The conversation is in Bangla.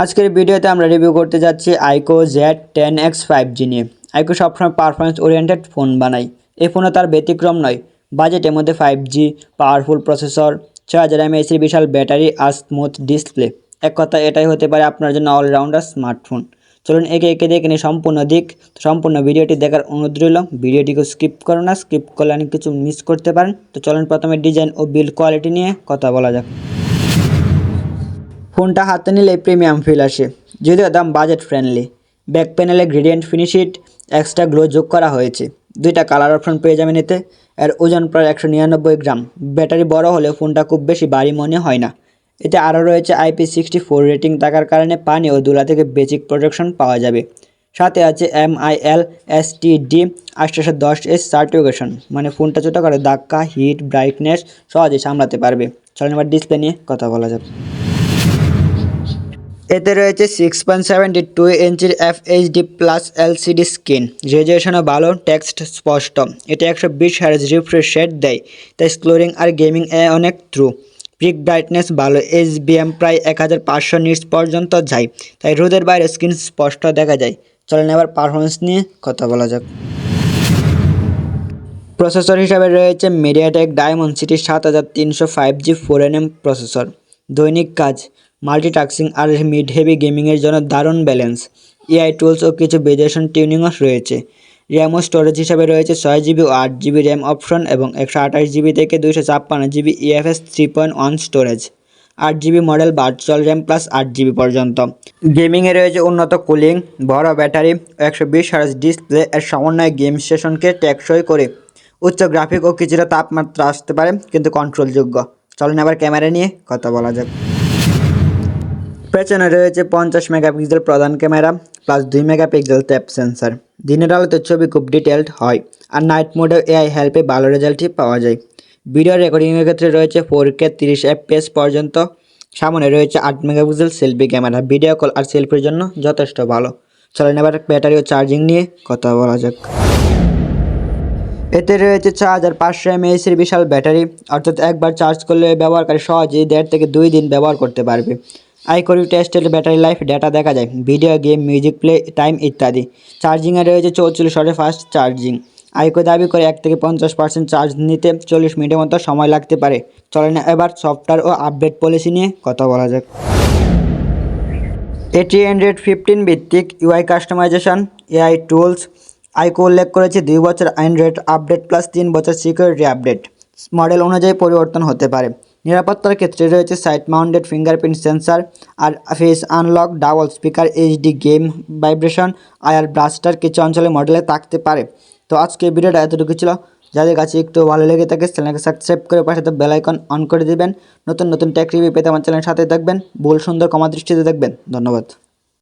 আজকের ভিডিওতে আমরা রিভিউ করতে যাচ্ছি আইকো Z10X 5G নিয়ে। আইকো সবসময় পারফরমেন্স ওরিয়েন্টেড ফোন বানায়। এই ফোনও তার ব্যতিক্রম নয়। বাজেটের মধ্যে 5G, পাওয়ারফুল প্রসেসর, 6000 mAh বিশাল ব্যাটারি আর স্মুথ ডিসপ্লে। এক কথা এটাই হতে পারে আপনার জন্য অলরাউন্ডার স্মার্টফোন। চলুন একে একে দেখে নিই সম্পূর্ণ ভিডিওটি দেখার অনুরোধ রইল। ভিডিওটিকে স্কিপ করো না, স্কিপ করলে অনেক কিছু মিস করতে পারেন। তো চলুন প্রথমে ডিজাইন ও বিল্ড কোয়ালিটি নিয়ে কথা বলা যাক। ফোনটা হাতে নিলে প্রিমিয়াম ফিল আসে, যদিও দাম বাজেট ফ্রেন্ডলি। ব্যাক প্যানেলে গ্রেডিয়েন্ট ফিনিশিট এক্সট্রা গ্লো যোগ করা হয়েছে। দুইটা কালার অপশন পেয়ে যাবেন এতে। এর ওজন প্রায় 199 গ্রাম। ব্যাটারি বড় হলেও ফোনটা খুব বেশি ভারী মনে হয় না। এতে আরও রয়েছে IP64 রেটিং থাকার কারণে পানি ও ধুলা থেকে বেসিক প্রোটেকশন পাওয়া যাবে। সাথে আছে MIL STD 810S সার্টিফিকেশন, মানে ফোনটা ছোটো করে ধাক্কা, হিট, ব্রাইটনেস সহজে সামলাতে পারবে। চলেন এবার ডিসপ্লে নিয়ে কথা বলা যাক। এতে রয়েছে 6.72 ইঞ্চির FHD প্লাস LCD স্ক্রিন, রেজুলেশনও ভালো, টেক্সট স্পষ্ট। এটা 120 Hz রিফ্রেশ রেট দেয়, তাই স্ক্রোলিং আর গেমিং অনেক থ্রু। পিক ব্রাইটনেস ভালো, HBM প্রায় 1500 নিটস পর্যন্ত যায়, তাই রোদের বাইরে স্ক্রিন স্পষ্ট দেখা যায়। চলেন এবার পারফরমেন্স নিয়ে কথা বলা যাক। প্রসেসর হিসাবে রয়েছে মিডিয়াটেক ডায়মন্ডসিটি 7300 5G 4nm প্রসেসর। দৈনিক কাজ, মাল্টিটাস্কিং আর মিড হেভি গেমিংয়ের জন্য দারুণ ব্যালেন্স। AI টুলস ও কিছু ভেরিয়েশন টিউনিংও রয়েছে। র্যাম ও স্টোরেজ হিসাবে রয়েছে 6GB ও 8GB র্যাম অপশন এবং 128GB থেকে 256GB UFS 3.1 storage. 8GB model virtual RAM plus 8GB পর্যন্ত। গেমিংয়ে রয়েছে উন্নত কুলিং, বড় ব্যাটারি, 120 Hz ডিসপ্লে এর সমন্বয়ে গেম সেশনকে টেকসই করে। উচ্চ গ্রাফিক ও কিছুটা তাপমাত্রা আসতে পারে, কিন্তু কন্ট্রোলযোগ্য। চলুন আবার ক্যামেরা নিয়ে কথা বলা যাক। পেছনে রয়েছে 50 মেগাপিক্সেল প্রধান ক্যামেরা প্লাস 2 মেগাপিক্সেল ট্যাপ সেন্সার। দিনের আলোতে ছবি খুব ডিটেলড হয়, আর নাইট মোডেও AI হেল্পে ভালো রেজাল্টই পাওয়া যায়। ভিডিও রেকর্ডিংয়ের ক্ষেত্রে রয়েছে 4K 30 FPS পর্যন্ত। সামনে রয়েছে 8 megapixel selfie camera, video call আর সেলফির জন্য যথেষ্ট ভালো। চলেন এবার ব্যাটারি ও চার্জিং নিয়ে কথা বলা যাক। এতে রয়েছে 6500 mAh এর বিশাল ব্যাটারি, অর্থাৎ একবার চার্জ করলে ব্যবহারকারী সহজেই 1.5 থেকে 2 দিন ব্যবহার করতে পারবে। আইকো টেস্টের ব্যাটারি লাইফ ডেটা দেখা যায়, video game, music play time ইত্যাদি। চার্জিংয়ে রয়েছে 44 ওয়াটের ফাস্ট চার্জিং। আইকো দাবি করে 1 থেকে 50% চার্জ নিতে 40 মিনিটের মতো সময় লাগতে পারে। চলেন এবার সফটওয়্যার ও আপডেট পলিসি নিয়ে কথা বলা যাক। এটি অ্যান্ড্রয়েড 15 ভিত্তিক UI কাস্টমাইজেশন, AI টুলস। আইকো উল্লেখ করেছে 2 বছর অ্যান্ড্রয়েড আপডেট প্লাস 3 বছর সিকিউরিটি আপডেট। মডেল অনুযায়ী পরিবর্তন হতে পারে। নিরাপত্তার ক্ষেত্রে রয়েছে সাইড মাউন্টেড ফিঙ্গারপ্রিন্ট সেন্সার আর face unlock, double speaker, HD game vibration, air blaster কিছু অঞ্চলে মডেলে থাকতে পারে। তো আজকে ভিডিওটা এতটুকু ছিল। যাদের কাছে একটু ভালো লেগে থাকে চ্যানেলকে সাবস্ক্রাইব করে পাশে তো বেল আইকন অন করে দিবেন। নতুন টেক রিভিউ পেতে আমার চ্যানেলের সাথে থাকবেন। ভুল সুন্দর ক্ষমা দৃষ্টিতে দেখবেন। ধন্যবাদ।